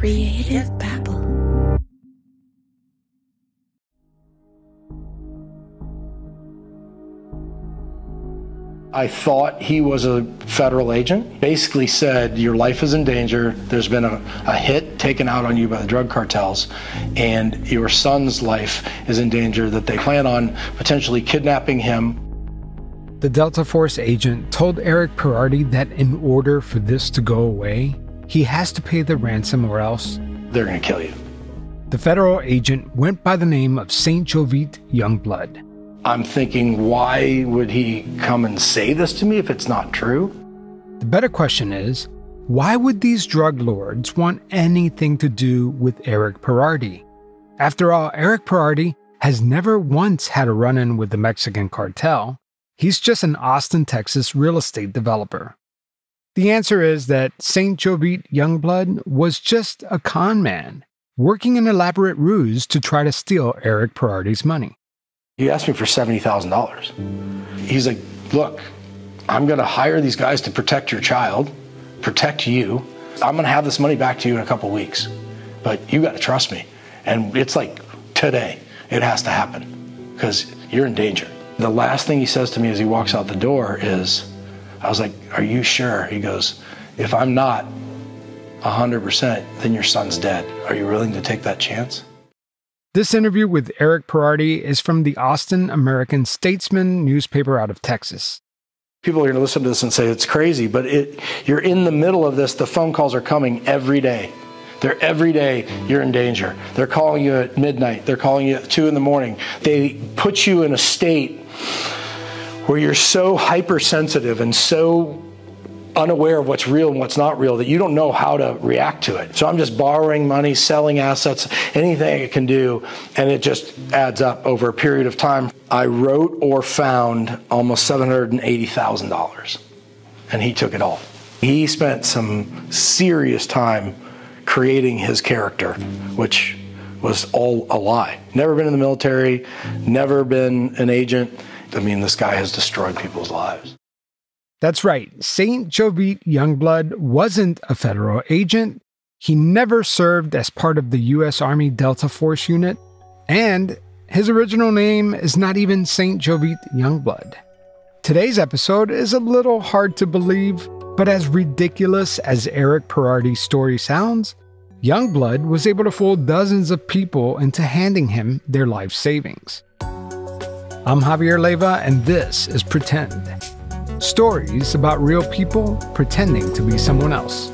Creative babble. I thought he was a federal agent. Basically said, your life is in danger. There's been a hit taken out on you by the drug cartels, and your son's life is in danger, that they plan on potentially kidnapping him. The Delta Force agent told Eric Perardi that in order for this to go away, he has to pay the ransom or else they're going to kill you. The federal agent went by the name of St. Jovite Youngblood. I'm thinking, why would he come and say this to me if it's not true? The better question is, why would these drug lords want anything to do with Eric Perardi? After all, Eric Perardi has never once had a run-in with the Mexican cartel. He's just an Austin, Texas real estate developer. The answer is that St. Jovite Youngblood was just a con man, working an elaborate ruse to try to steal Eric Perardi's money. He asked me for $70,000. He's like, look, I'm going to hire these guys to protect your child, protect you. I'm going to have this money back to you in a couple weeks, but you got to trust me. And it's like today, it has to happen because you're in danger. The last thing he says to me as he walks out the door is, I was like, are you sure? He goes, if I'm not 100%, then your son's dead. Are you willing to take that chance? This interview with Eric Perardi is from the Austin American Statesman newspaper out of Texas. People are going to listen to this and say it's crazy, but you're in the middle of this. The phone calls are coming every day. They're every day you're in danger. They're calling you at midnight. They're calling you at 2 in the morning. They put you in a state where you're so hypersensitive and so unaware of what's real and what's not real that you don't know how to react to it. So I'm just borrowing money, selling assets, anything it can do, and it just adds up over a period of time. I wrote or found almost $780,000, and he took it all. He spent some serious time creating his character, which was all a lie. Never been in the military, never been an agent. I mean, this guy has destroyed people's lives. That's right. St. Jovite Youngblood wasn't a federal agent. He never served as part of the U.S. Army Delta Force unit. And his original name is not even St. Jovite Youngblood. Today's episode is a little hard to believe, but as ridiculous as Eric Perardi's story sounds, Youngblood was able to fool dozens of people into handing him their life savings. I'm Javier Leiva, and this is Pretend. Stories about real people pretending to be someone else.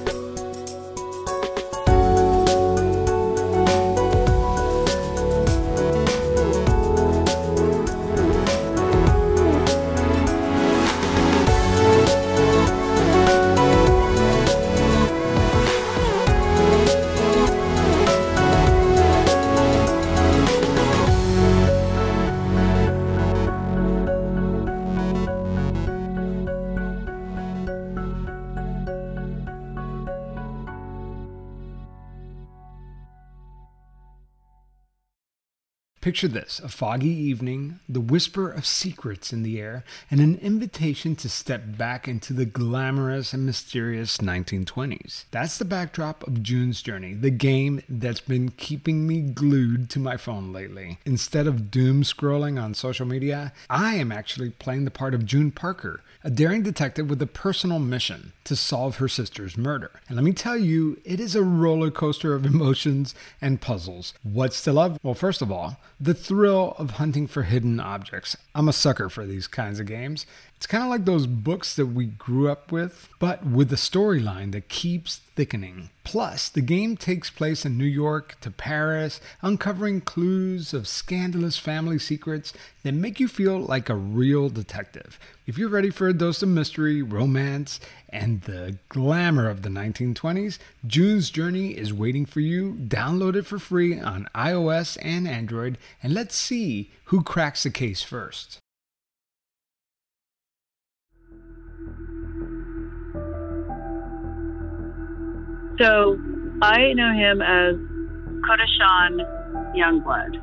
Picture this, a foggy evening, the whisper of secrets in the air, and an invitation to step back into the glamorous and mysterious 1920s. That's the backdrop of June's Journey, the game that's been keeping me glued to my phone lately. Instead of doom scrolling on social media, I am actually playing the part of June Parker, a daring detective with a personal mission to solve her sister's murder. And let me tell you, it is a roller coaster of emotions and puzzles. What's to love? Well, first of all, the thrill of hunting for hidden objects. I'm a sucker for these kinds of games. It's kind of like those books that we grew up with, but with a storyline that keeps thickening. Plus, the game takes place in New York to Paris, uncovering clues of scandalous family secrets that make you feel like a real detective. If you're ready for a dose of mystery, romance, and the glamour of the 1920s, June's Journey is waiting for you. Download it for free on iOS and Android, and let's see who cracks the case first. So I know him as Kodashan Youngblood.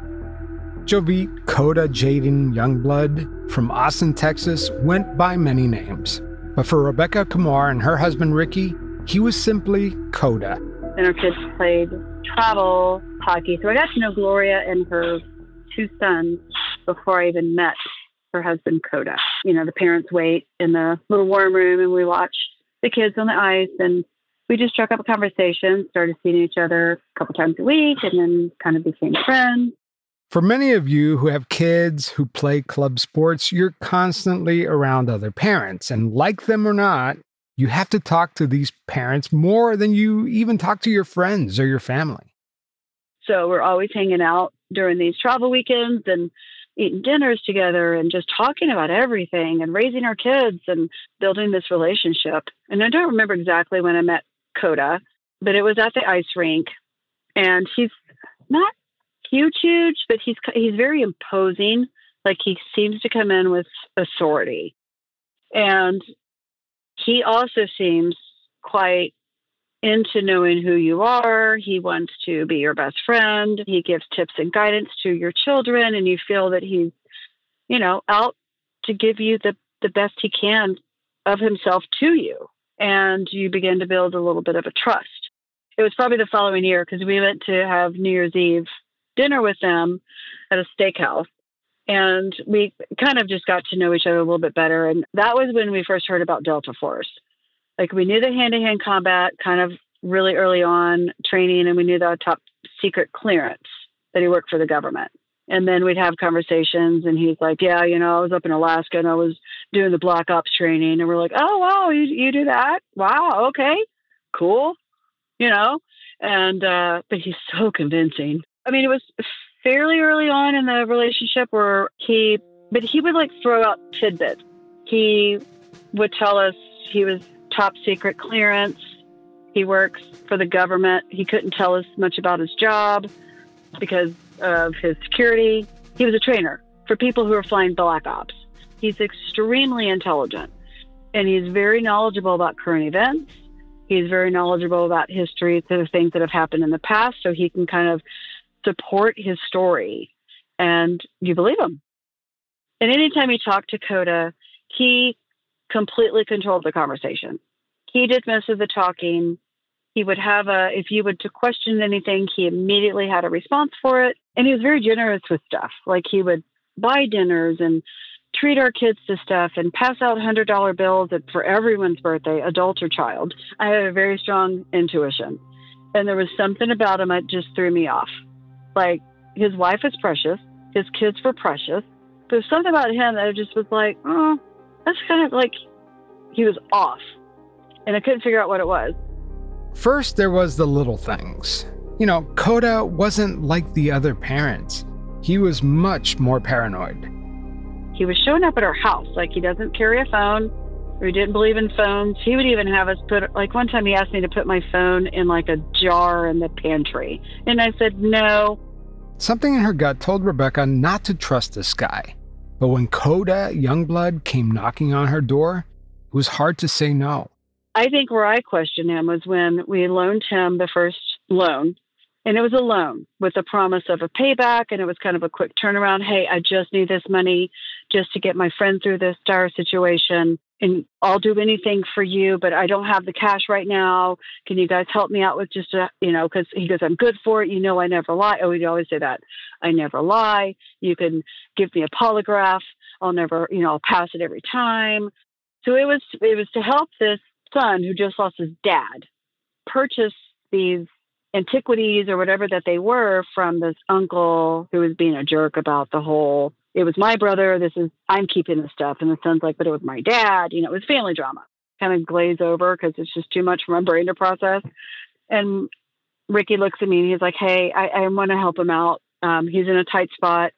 Jovite Coda Jaden Youngblood from Austin, Texas, went by many names. But for Rebecca Kumar and her husband Ricky, he was simply Coda. and our kids played travel hockey. So I got to know Gloria and her two sons before I even met her husband, Coda. You know, the parents wait in the little warm room and we watch the kids on the ice, and we just struck up a conversation, started seeing each other a couple times a week, and then kind of became friends. For many of you who have kids who play club sports, you're constantly around other parents. And like them or not, you have to talk to these parents more than you even talk to your friends or your family. So we're always hanging out during these travel weekends and eating dinners together and just talking about everything and raising our kids and building this relationship. And I don't remember exactly when I met Coda, but it was at the ice rink. And he's not huge, but he's very imposing. Like, he seems to come in with authority. And he also seems quite into knowing who you are. He wants to be your best friend. He gives tips and guidance to your children, and you feel that he's, you know, out to give you the best he can of himself to you. And you begin to build a little bit of a trust. It was probably the following year because we went to have New Year's Eve dinner with them at a steakhouse. And we kind of just got to know each other a little bit better. And that was when we first heard about Delta Force. Like, we knew the hand-to-hand combat kind of really early on training, and we knew the top secret clearance that he worked for the government. And then we'd have conversations, and he's like, yeah, you know, I was up in Alaska and I was doing the Black Ops training. And we're like, oh, wow, you do that? Wow, okay, cool, you know? And, but he's so convincing. I mean, it was fairly early on in the relationship where he would like throw out tidbits. He would tell us he was top secret clearance. He works for the government. He couldn't tell us much about his job because of his security. He was a trainer for people who are flying Black Ops. He's extremely intelligent, and he's very knowledgeable about current events. He's very knowledgeable about history, so the things that have happened in the past, so he can kind of support his story, and you believe him. And anytime he talked to Coda, he completely controlled the conversation. He did most of the talking. He would have if you would to question anything, he immediately had a response for it. And he was very generous with stuff. Like, he would buy dinners and treat our kids to stuff and pass out $100 bills for everyone's birthday, adult or child. I had a very strong intuition. And there was something about him that just threw me off. Like, his wife is precious. His kids were precious. There's something about him that I just was like, oh, that's kind of like he was off. And I couldn't figure out what it was. First, there was the little things. You know, Coda wasn't like the other parents. He was much more paranoid. He was showing up at our house. Like, he doesn't carry a phone. We didn't believe in phones. He would even have us like, one time he asked me to put my phone in like a jar in the pantry. And I said, no. Something in her gut told Rebecca not to trust this guy. But when Coda Youngblood came knocking on her door, it was hard to say no. I think where I questioned him was when we loaned him the first loan. And it was a loan with a promise of a payback. And it was kind of a quick turnaround. Hey, I just need this money just to get my friend through this dire situation. And I'll do anything for you, but I don't have the cash right now. Can you guys help me out with just because he goes, I'm good for it. You know, I never lie. Oh, we always say that. I never lie. You can give me a polygraph. I'll never, I'll pass it every time. So it was to help this son who just lost his dad purchase these antiquities or whatever that they were from this uncle who was being a jerk about the whole, it was my brother, I'm keeping this stuff. And the son's like, but it was my dad. It was family drama. Kind of glaze over because it's just too much for my brain to process. And Ricky looks at me and he's like, hey, I want to help him out. He's in a tight spot.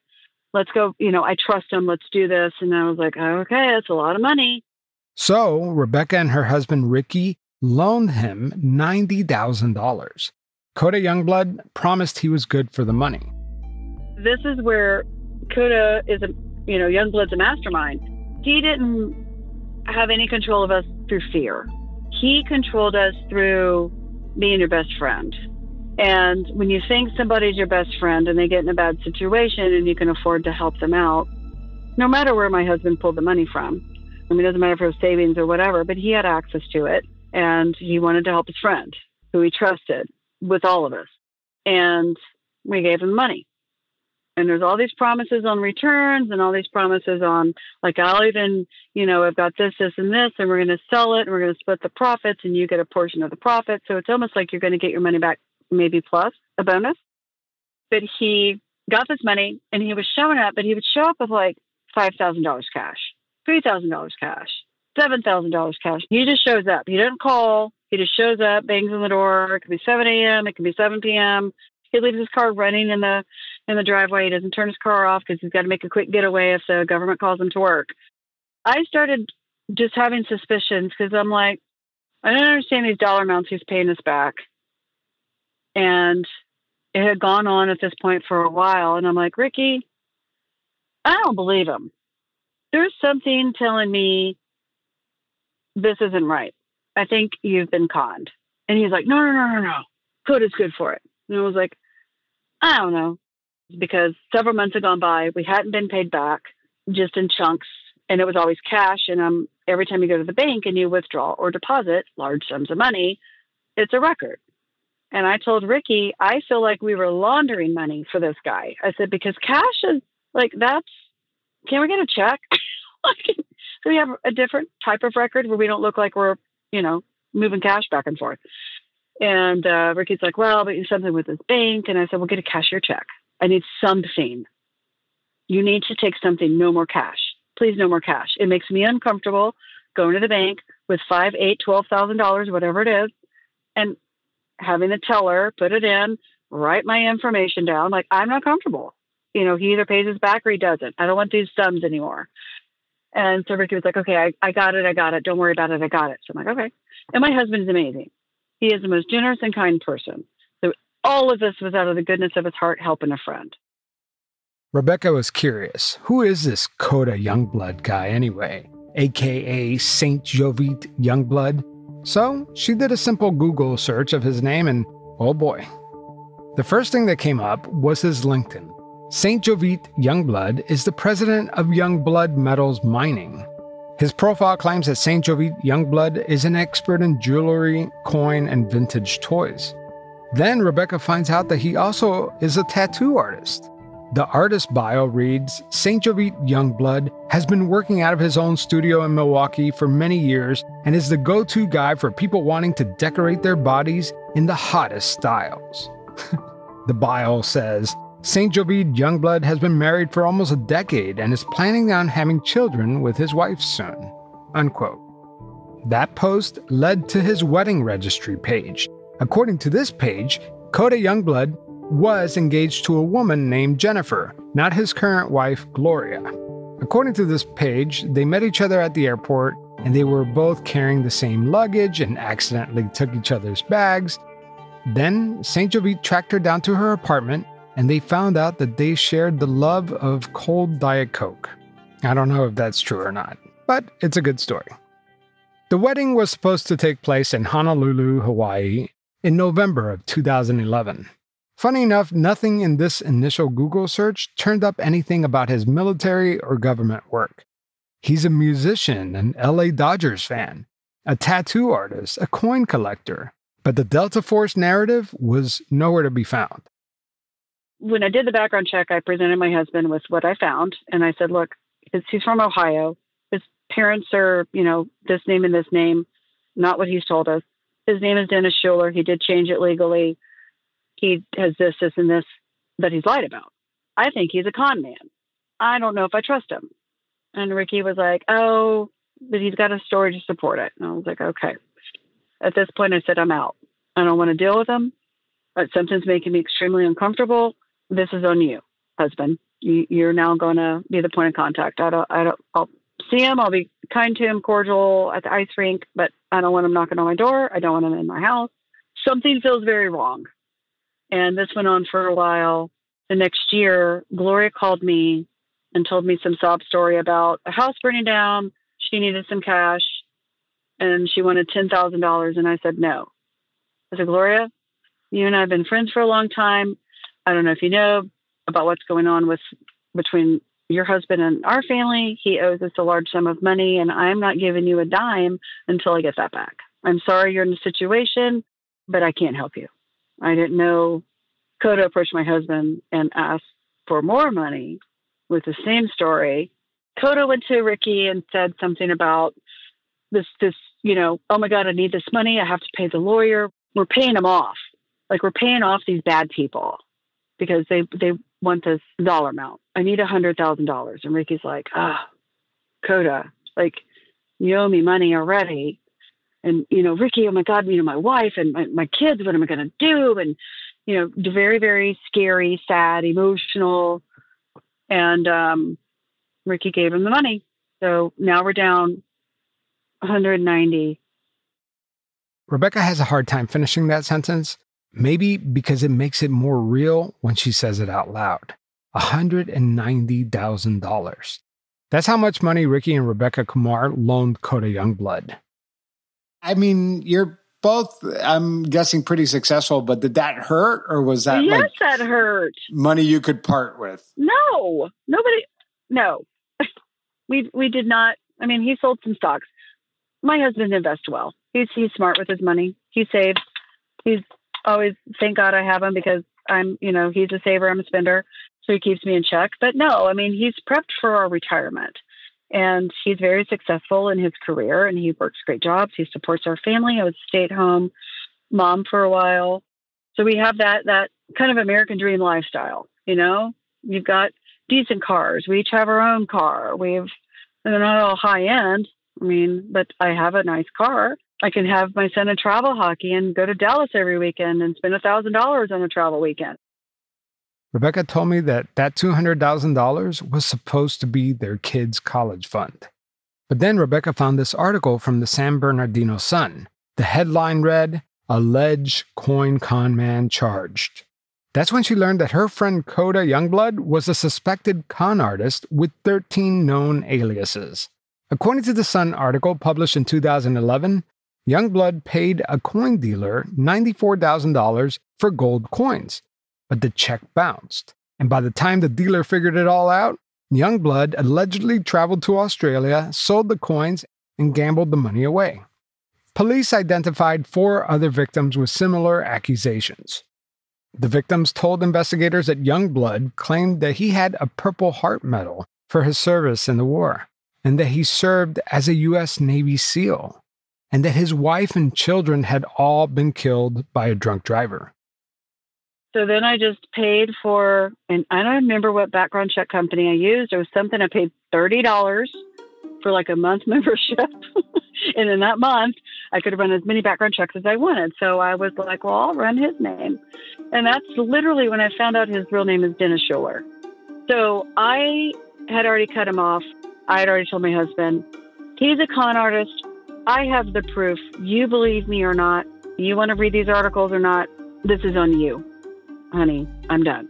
Let's go. I trust him. Let's do this. And I was like, okay, that's a lot of money. So Rebecca and her husband, Ricky, loaned him $90,000. Coda Youngblood promised he was good for the money. This is where Coda is Youngblood's a mastermind. He didn't have any control of us through fear. He controlled us through being your best friend. And when you think somebody's your best friend and they get in a bad situation and you can afford to help them out, no matter where my husband pulled the money from, it doesn't matter if it was savings or whatever, but he had access to it and he wanted to help his friend who he trusted. with all of us. And we gave him money. And there's all these promises on returns and all these promises on, like, I'll even, I've got this, this, and this, and we're going to sell it, and we're going to split the profits, and you get a portion of the profit. So it's almost like you're going to get your money back, maybe plus a bonus. But he got this money, and he was showing up, but he would show up with like $5,000 cash, $3,000 cash, $7,000 cash. He just shows up. He doesn't call. He just shows up, bangs on the door. It could be 7 a.m. It could be 7 p.m. He leaves his car running in the driveway. He doesn't turn his car off because he's got to make a quick getaway if the government calls him to work. I started just having suspicions because I'm like, I don't understand these dollar amounts he's paying us back. And it had gone on at this point for a while. And I'm like, Ricky, I don't believe him. There's something telling me this isn't right. I think you've been conned. And he's like, no. Code is good for it. And I was like, I don't know. Because several months had gone by, we hadn't been paid back, just in chunks, and it was always cash. And every time you go to the bank and you withdraw or deposit large sums of money, it's a record. And I told Ricky, I feel like we were laundering money for this guy. I said, because cash is like, can we get a check? Can we have a different type of record where we don't look like we're, moving cash back and forth? And Ricky's like, well, but you something with this bank. And I said, well, get a cashier check. I need something. You need to take something. No more cash. Please, no more cash. It makes me uncomfortable going to the bank with $5,000, $8,000, $12,000, whatever it is, and having the teller put it in, write my information down. Like, I'm not comfortable. He either pays us back or he doesn't. I don't want these sums anymore. And so Ricky was like, okay, I got it. Don't worry about it. I got it. So I'm like, okay. And my husband is amazing. He is the most generous and kind person. So all of this was out of the goodness of his heart, helping a friend. Rebecca was curious. Who is this Jovite Youngblood guy anyway? AKA Saint Jovite Youngblood? So she did a simple Google search of his name and, oh boy. The first thing that came up was his LinkedIn. Saint Jovite Youngblood is the president of Youngblood Metals Mining. His profile claims that Saint Jovite Youngblood is an expert in jewelry, coin, and vintage toys. Then Rebecca finds out that he also is a tattoo artist. The artist bio reads, Saint Jovite Youngblood has been working out of his own studio in Milwaukee for many years and is the go-to guy for people wanting to decorate their bodies in the hottest styles. The bio says, Saint Jovite Youngblood has been married for almost a decade and is planning on having children with his wife soon. Unquote. That post led to his wedding registry page. According to this page, Jovite Youngblood was engaged to a woman named Jennifer, not his current wife, Gloria. According to this page, they met each other at the airport and they were both carrying the same luggage and accidentally took each other's bags. Then Saint Jovite tracked her down to her apartment and they found out that they shared the love of cold Diet Coke. I don't know if that's true or not, but it's a good story. The wedding was supposed to take place in Honolulu, Hawaii, in November of 2011. Funny enough, nothing in this initial Google search turned up anything about his military or government work. He's a musician, an LA Dodgers fan, a tattoo artist, a coin collector, but the Delta Force narrative was nowhere to be found. When I did the background check, I presented my husband with what I found. And I said, look, he's from Ohio. His parents are, this name and this name, not what he's told us. His name is Dennis Schuler. He did change it legally. He has this, and this that he's lied about. I think he's a con man. I don't know if I trust him. And Ricky was like, oh, but he's got a story to support it. And I was like, okay. At this point, I said, I'm out. I don't want to deal with him. But something's making me extremely uncomfortable. This is on you, husband. You're now going to be the point of contact. I'll see him. I'll be kind to him, cordial at the ice rink, but I don't want him knocking on my door. I don't want him in my house. Something feels very wrong. And this went on for a while. The next year, Gloria called me and told me some sob story about a house burning down. She needed some cash and she wanted $10,000. And I said, no. I said, Gloria, you and I have been friends for a long time. I don't know if you know about what's going on between your husband and our family. He owes us a large sum of money, and I'm not giving you a dime until I get that back. I'm sorry you're in the situation, but I can't help you. I didn't know. Coda approached my husband and asked for more money with the same story. Coda went to Ricky and said something about this, oh my God, I need this money. I have to pay the lawyer. We're paying them off. Like, we're paying off these bad people because they want this dollar amount. I need $100,000. And Ricky's like, Coda, like, you owe me money already. And, Ricky, oh my God, my wife and my kids, what am I going to do? And, very, very scary, sad, emotional. And Ricky gave him the money. So now we're down 190. Rebecca has a hard time finishing that sentence, maybe because it makes it more real when she says it out loud. $190,000. That's how much money Ricky and Rebecca Kumar loaned Coda Youngblood. I mean, you're both, I'm guessing, pretty successful, but did that hurt, or was that yes, that hurt. Money you could part with? No, nobody. No, we did not. I mean, he sold some stocks. My husband invests well. He's smart with his money. He saves. He's always, thank God I have him, because I'm, he's a saver, I'm a spender. So he keeps me in check. But no, I mean, he's prepped for our retirement. And he's very successful in his career, and he works great jobs. He supports our family. I was a stay-at-home mom for a while. So we have that kind of American dream lifestyle, You've got decent cars. We each have our own car. They're not all high-end, but I have a nice car. I can have my son in travel hockey and go to Dallas every weekend and spend $1,000 on a travel weekend. Rebecca told me that $200,000 was supposed to be their kids' college fund. But then Rebecca found this article from the San Bernardino Sun. The headline read, "Alleged coin con man charged." That's when she learned that her friend Coda Youngblood was a suspected con artist with 13 known aliases. According to the Sun article published in 2011, Youngblood paid a coin dealer $94,000 for gold coins. But the check bounced. And by the time the dealer figured it all out, Youngblood allegedly traveled to Australia, sold the coins, and gambled the money away. Police identified 4 other victims with similar accusations. The victims told investigators that Youngblood claimed that he had a Purple Heart medal for his service in the war, and that he served as a U.S. Navy SEAL, and that his wife and children had all been killed by a drunk driver. So then I just paid for, and I don't remember what background check company I used. It was something I paid $30 for like a month membership. And in that month, I could have run as many background checks as I wanted. So I was like, well, I'll run his name. And that's literally when I found out his real name is Dennis Schuler. So I had already cut him off. I had already told my husband, he's a con artist. I have the proof. You believe me or not, you want to read these articles or not, this is on you. Honey, I'm done.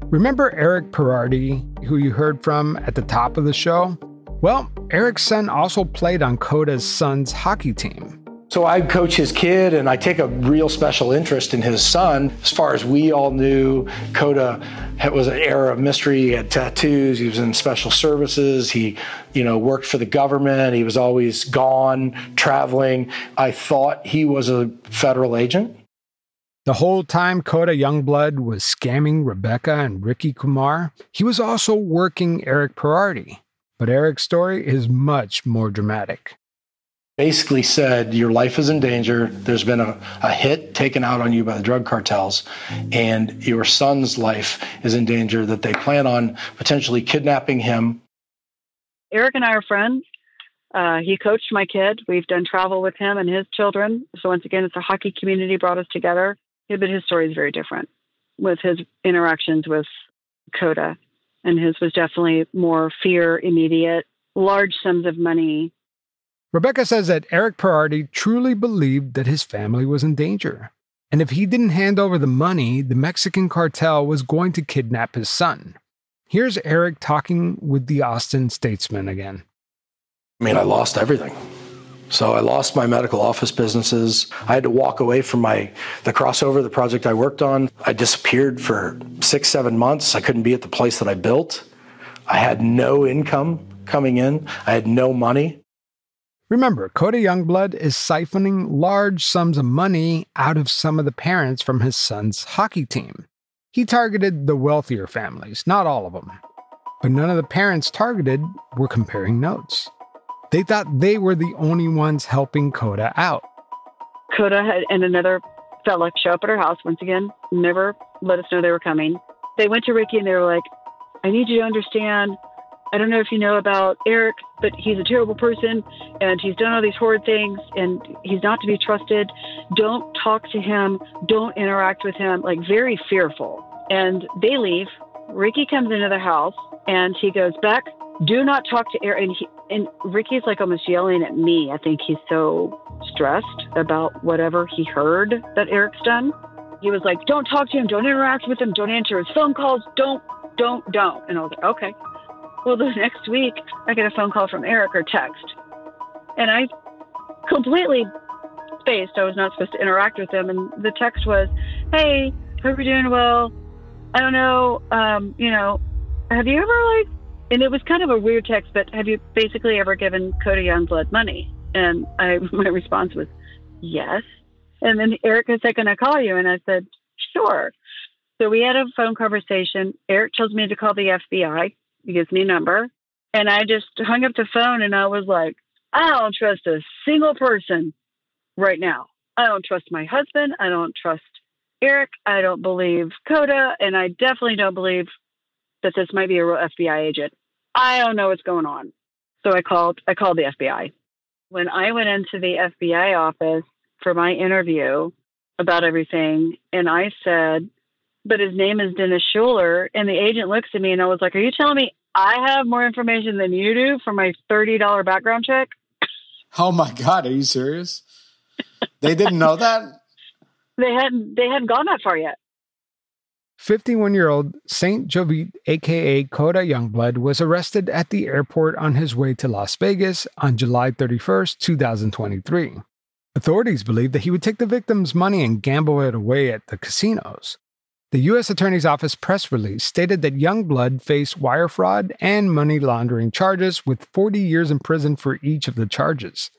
Remember Eric Perardi, who you heard from at the top of the show? Well, Eric's son also played on Coda's son's hockey team. So I coach his kid, and I take a real special interest in his son. As far as we all knew, Coda was an era of mystery. He had tattoos. He was in special services. He, worked for the government. He was always gone, traveling. I thought he was a federal agent. The whole time Coda Youngblood was scamming Rebecca and Ricky Kumar, he was also working Eric Perardi. But Eric's story is much more dramatic. Basically said, your life is in danger. There's been a hit taken out on you by the drug cartels, and your son's life is in danger, that they plan on potentially kidnapping him. Eric and I are friends. He coached my kid. We've done travel with him and his children. So once again, it's a hockey community brought us together. But his story is very different with his interactions with Coda. And his was definitely more fear, immediate, large sums of money. Rebecca says that Eric Perardi truly believed that his family was in danger. And if he didn't hand over the money, the Mexican cartel was going to kidnap his son. Here's Eric talking with the Austin Statesman again. I lost everything. So I lost my medical office businesses. I had to walk away from the crossover, the project I worked on. I disappeared for 6-7 months. I couldn't be at the place that I built. I had no income coming in. I had no money. Remember, Coda Youngblood is siphoning large sums of money out of some of the parents from his son's hockey team. He targeted the wealthier families, not all of them. But none of the parents targeted were comparing notes. They thought they were the only ones helping Coda out. Coda and another fella show up at her house once again, never let us know they were coming. They went to Ricky and they were like, I need you to understand, I don't know if you know about Eric, but he's a terrible person and he's done all these horrid things and he's not to be trusted. Don't talk to him. Don't interact with him. Like, very fearful. And they leave. Ricky comes into the house and he goes, Beck, do not talk to Eric. And Ricky's like almost yelling at me. I think he's so stressed about whatever he heard that Eric's done. He was like, don't talk to him. Don't interact with him. Don't answer his phone calls. Don't. And I was like, okay. Well, the next week I get a phone call from Eric or text. And I completely spaced. I was not supposed to interact with him. And the text was, hey, hope you're doing well. I don't know, have you ever and it was kind of a weird text, but have you basically ever given Coda Youngblood money? And my response was, yes. And then Eric was like, can I call you? And I said, sure. So we had a phone conversation. Eric tells me to call the FBI. He gives me a number. And I just hung up the phone and I was like, I don't trust a single person right now. I don't trust my husband. I don't trust Eric. I don't believe Coda. And I definitely don't believe that this might be a real FBI agent. I don't know what's going on. So I called the FBI. When I went into the FBI office for my interview about everything, and I said, but his name is Dennis Schuler, and the agent looks at me and I was like, are you telling me I have more information than you do for my $30 background check? Oh my God, are you serious? They didn't know that? They hadn't gone that far yet. 51-year-old Saint Jovite, a.k.a. Coda Youngblood, was arrested at the airport on his way to Las Vegas on July 31st, 2023. Authorities believe that he would take the victim's money and gamble it away at the casinos. The U.S. Attorney's Office press release stated that Youngblood faced wire fraud and money laundering charges with 40 years in prison for each of the charges.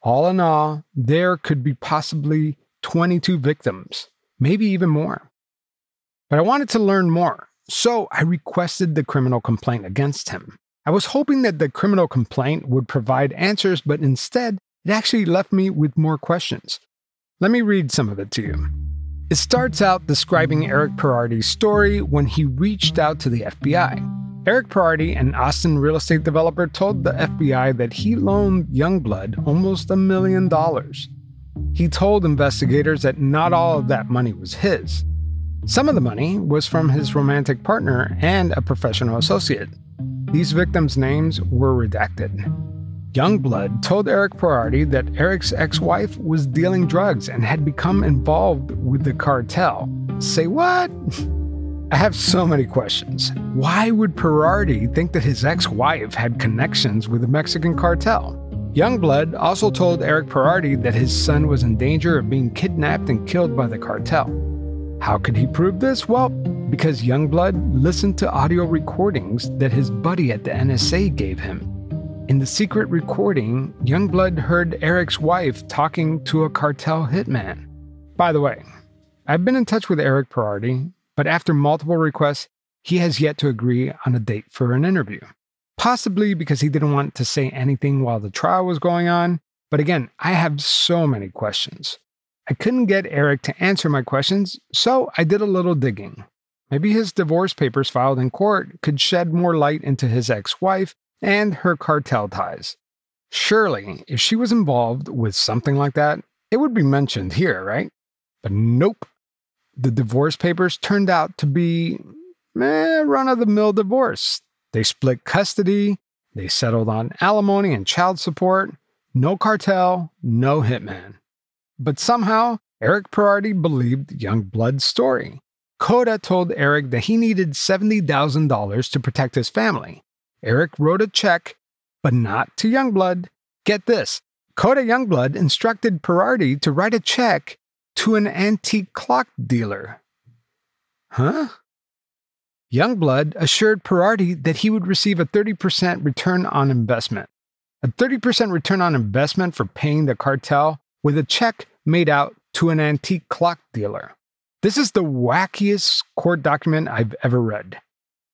All in all, there could be possibly 22 victims, maybe even more. But I wanted to learn more, so I requested the criminal complaint against him. I was hoping that the criminal complaint would provide answers, but instead, it actually left me with more questions. Let me read some of it to you. It starts out describing Eric Perardi's story when he reached out to the FBI. Eric Perardi, an Austin real estate developer, told the FBI that he loaned Youngblood almost $1 million. He told investigators that not all of that money was his. Some of the money was from his romantic partner and a professional associate. These victims' names were redacted. Youngblood told Eric Perardi that Eric's ex-wife was dealing drugs and had become involved with the cartel. Say what? I have so many questions. Why would Perardi think that his ex-wife had connections with the Mexican cartel? Youngblood also told Eric Perardi that his son was in danger of being kidnapped and killed by the cartel. How could he prove this? Well, because Youngblood listened to audio recordings that his buddy at the NSA gave him. In the secret recording, Youngblood heard Eric's wife talking to a cartel hitman. By the way, I've been in touch with Eric Perardi, but after multiple requests, he has yet to agree on a date for an interview. Possibly because he didn't want to say anything while the trial was going on. But again, I have so many questions. I couldn't get Eric to answer my questions, so I did a little digging. Maybe his divorce papers filed in court could shed more light into his ex-wife and her cartel ties. Surely, if she was involved with something like that, it would be mentioned here, right? But nope. The divorce papers turned out to be run-of-the-mill divorce. They split custody, they settled on alimony and child support, no cartel, no hitman. But somehow, Eric Perardi believed Youngblood's story. Coda told Eric that he needed $70,000 to protect his family. Eric wrote a check, but not to Youngblood. Get this, Coda Youngblood instructed Perardi to write a check to an antique clock dealer. Huh? Youngblood assured Perardi that he would receive a 30% return on investment. a 30% return on investment for paying the cartel with a check made out to an antique clock dealer. This is the wackiest court document I've ever read.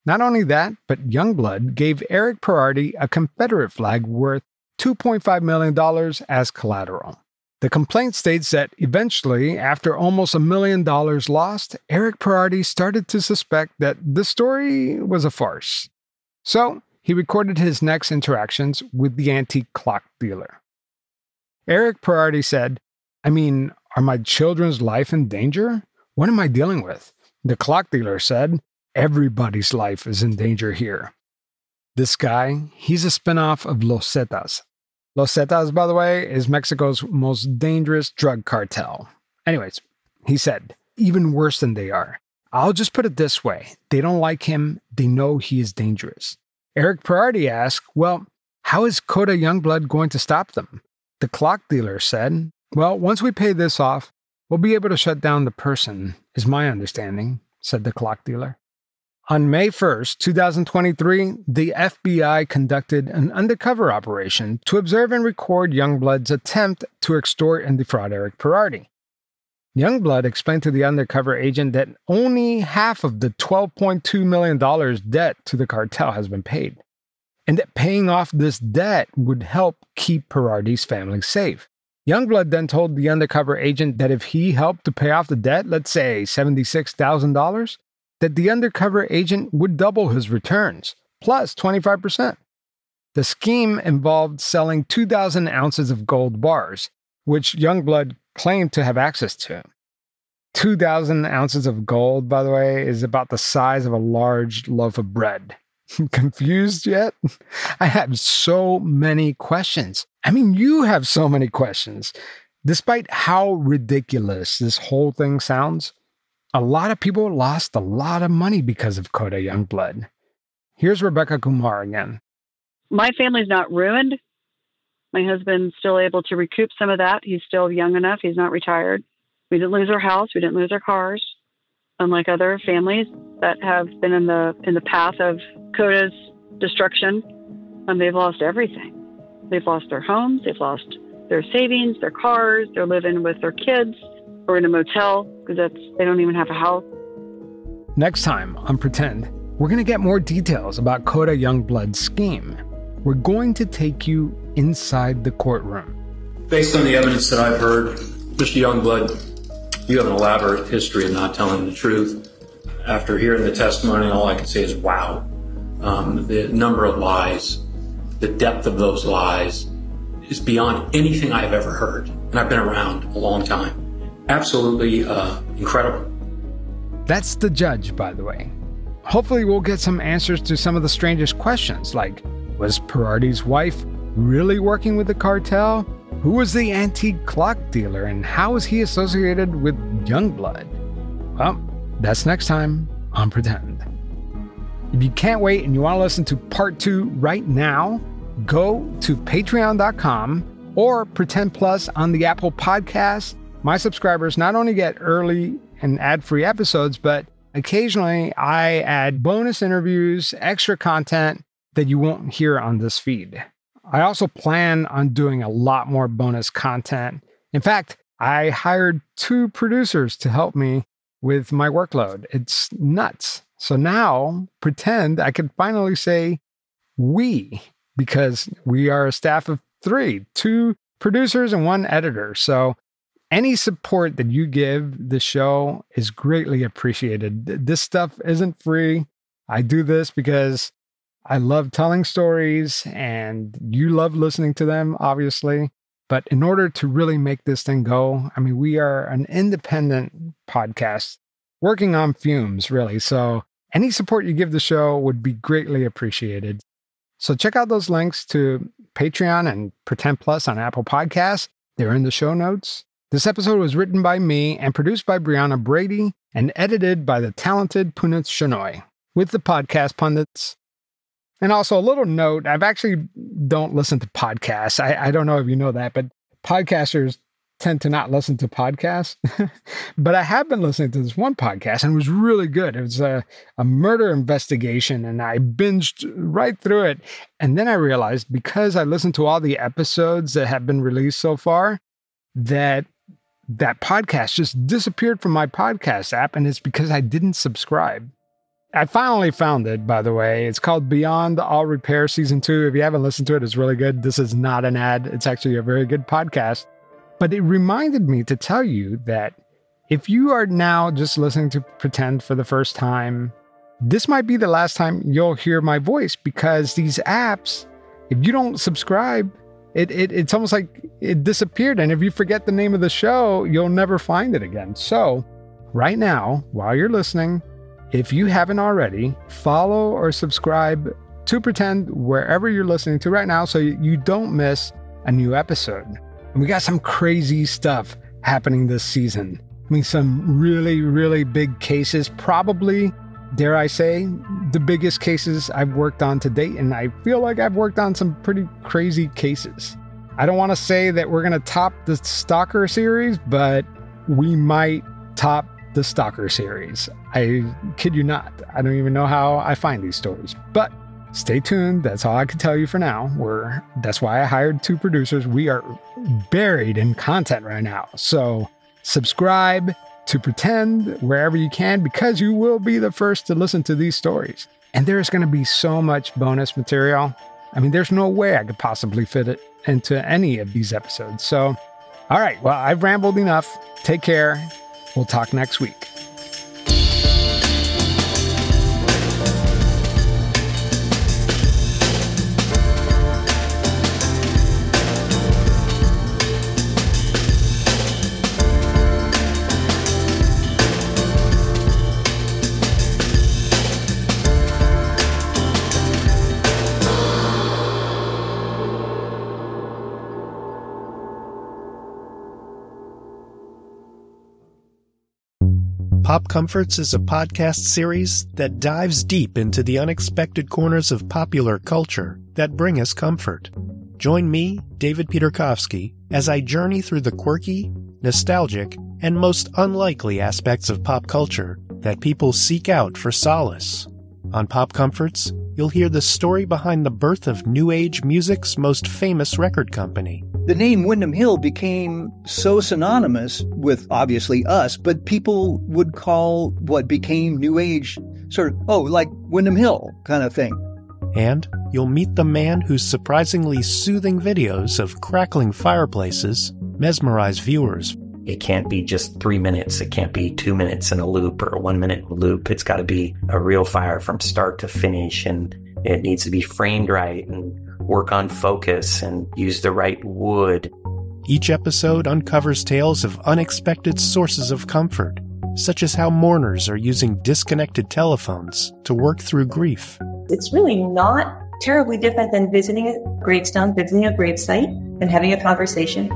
Not only that, but Youngblood gave Eric Perardi a Confederate flag worth $2.5 million as collateral. The complaint states that eventually, after almost $1 million lost, Eric Perardi started to suspect that the story was a farce. So, he recorded his next interactions with the antique clock dealer. Eric Perardi said, are my children's life in danger? What am I dealing with? The clock dealer said, everybody's life is in danger here. This guy, he's a spinoff of Los Zetas. Los Zetas, by the way, is Mexico's most dangerous drug cartel. Anyways, he said, even worse than they are. I'll just put it this way. They don't like him. They know he is dangerous. Eric Perardi asked, well, how is Coda Youngblood going to stop them? The clock dealer said, well, once we pay this off, we'll be able to shut down the person, is my understanding, said the clock dealer. On May 1st, 2023, the FBI conducted an undercover operation to observe and record Youngblood's attempt to extort and defraud Eric Perardi. Youngblood explained to the undercover agent that only half of the $12.2 million debt to the cartel has been paid, and that paying off this debt would help keep Perardi's family safe. Youngblood then told the undercover agent that if he helped to pay off the debt, let's say $76,000, that the undercover agent would double his returns, plus 25%. The scheme involved selling 2,000 ounces of gold bars, which Youngblood claimed to have access to. 2,000 ounces of gold, by the way, is about the size of a large loaf of bread. Confused yet? I have so many questions. You have so many questions. Despite how ridiculous this whole thing sounds, a lot of people lost a lot of money because of Coda Youngblood. Here's Rebecca Kumar again. My family's not ruined. My husband's still able to recoup some of that. He's still young enough. He's not retired. We didn't lose our house. We didn't lose our cars. Unlike other families that have been in the path of Coda's destruction, they've lost everything. They've lost their homes. They've lost their savings, their cars. They're living with their kids or in a motel because they don't even have a house. Next time on Pretend, we're going to get more details about Coda Youngblood's scheme. We're going to take you inside the courtroom. Based on the evidence that I've heard, Mr. Youngblood, you have an elaborate history of not telling the truth. After hearing the testimony, all I can say is, wow. The number of lies, the depth of those lies is beyond anything I've ever heard. And I've been around a long time. Absolutely incredible. That's the judge, by the way. Hopefully we'll get some answers to some of the strangest questions, like, was Perardi's wife really working with the cartel? Who was the antique clock dealer, and how was he associated with Youngblood? Well, that's next time on Pretend. If you can't wait and you want to listen to part 2 right now, go to patreon.com or Pretend Plus on the Apple Podcast. My subscribers not only get early and ad-free episodes, but occasionally I add bonus interviews, extra content that you won't hear on this feed. I also plan on doing a lot more bonus content. In fact, I hired 2 producers to help me with my workload. It's nuts. So now, pretend I can finally say we, because we are a staff of 3, 2 producers and 1 editor. So any support that you give the show is greatly appreciated. This stuff isn't free. I do this because I love telling stories and you love listening to them, obviously. But in order to really make this thing go, we are an independent podcast working on fumes, really. So any support you give the show would be greatly appreciated. So check out those links to Patreon and Pretend Plus on Apple Podcasts. They're in the show notes. This episode was written by me and produced by Brianna Brady and edited by the talented Punit Shenoy with the podcast pundits. And also a little note, I've actually don't listen to podcasts. I don't know if you know that, but podcasters tend to not listen to podcasts, but I have been listening to this one podcast and it was really good. It was a murder investigation and I binged right through it. And then I realized because I listened to all the episodes that have been released so far, that podcast just disappeared from my podcast app. And it's because I didn't subscribe. I finally found it, by the way. It's called Beyond All Repair Season 2. If you haven't listened to it, it's really good. This is not an ad. It's actually a very good podcast. But it reminded me to tell you that if you are now just listening to Pretend for the first time, this might be the last time you'll hear my voice because these apps, if you don't subscribe, it's almost like it disappeared. And if you forget the name of the show, you'll never find it again. So right now, while you're listening, if you haven't already, follow or subscribe to Pretend wherever you're listening to right now so you don't miss a new episode. And we got some crazy stuff happening this season. I mean, some really, really big cases, probably, dare I say, the biggest cases I've worked on to date. And I feel like I've worked on some pretty crazy cases. I don't want to say that we're going to top the Stalker series, but we might top the Stalker series. I kid you not. I don't even know how I find these stories, but stay tuned. That's all I can tell you for now. That's why I hired 2 producers. We are buried in content right now. So subscribe to Pretend wherever you can because you will be the first to listen to these stories. And there's going to be so much bonus material. I mean, there's no way I could possibly fit it into any of these episodes. So, all right. Well, I've rambled enough. Take care. We'll talk next week. Pop Comforts is a podcast series that dives deep into the unexpected corners of popular culture that bring us comfort. Join me, David Peterkovsky, as I journey through the quirky, nostalgic, and most unlikely aspects of pop culture that people seek out for solace. On Pop Comforts, you'll hear the story behind the birth of New Age music's most famous record company. The name Windham Hill became so synonymous with, obviously, us, but people would call what became New Age sort of, like Windham Hill kind of thing. And you'll meet the man whose surprisingly soothing videos of crackling fireplaces mesmerize viewers. It can't be just 3 minutes. It can't be 2 minutes in a loop or a 1 minute loop. It's got to be a real fire from start to finish, and it needs to be framed right and work on focus and use the right wood. Each episode uncovers tales of unexpected sources of comfort, such as how mourners are using disconnected telephones to work through grief. It's really not terribly different than visiting a gravestone, visiting a gravesite, and having a conversation.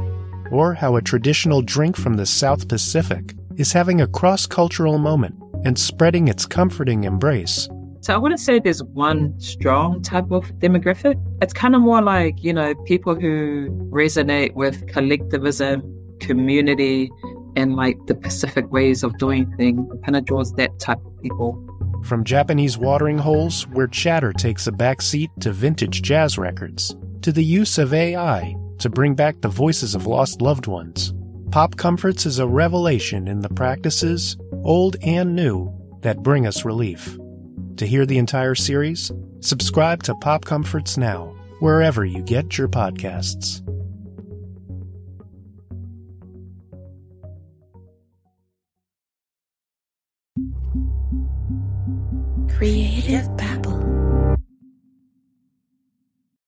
Or how a traditional drink from the South Pacific is having a cross-cultural moment and spreading its comforting embrace. So I wouldn't say there's one strong type of demographic. It's kind of more like, people who resonate with collectivism, community, and like the Pacific ways of doing things. It kind of draws that type of people. From Japanese watering holes where chatter takes a backseat to vintage jazz records, to the use of AI to bring back the voices of lost loved ones, Pop Comforts is a revelation in the practices, old and new, that bring us relief. To hear the entire series, subscribe to Pop Comforts now, wherever you get your podcasts. Creative back.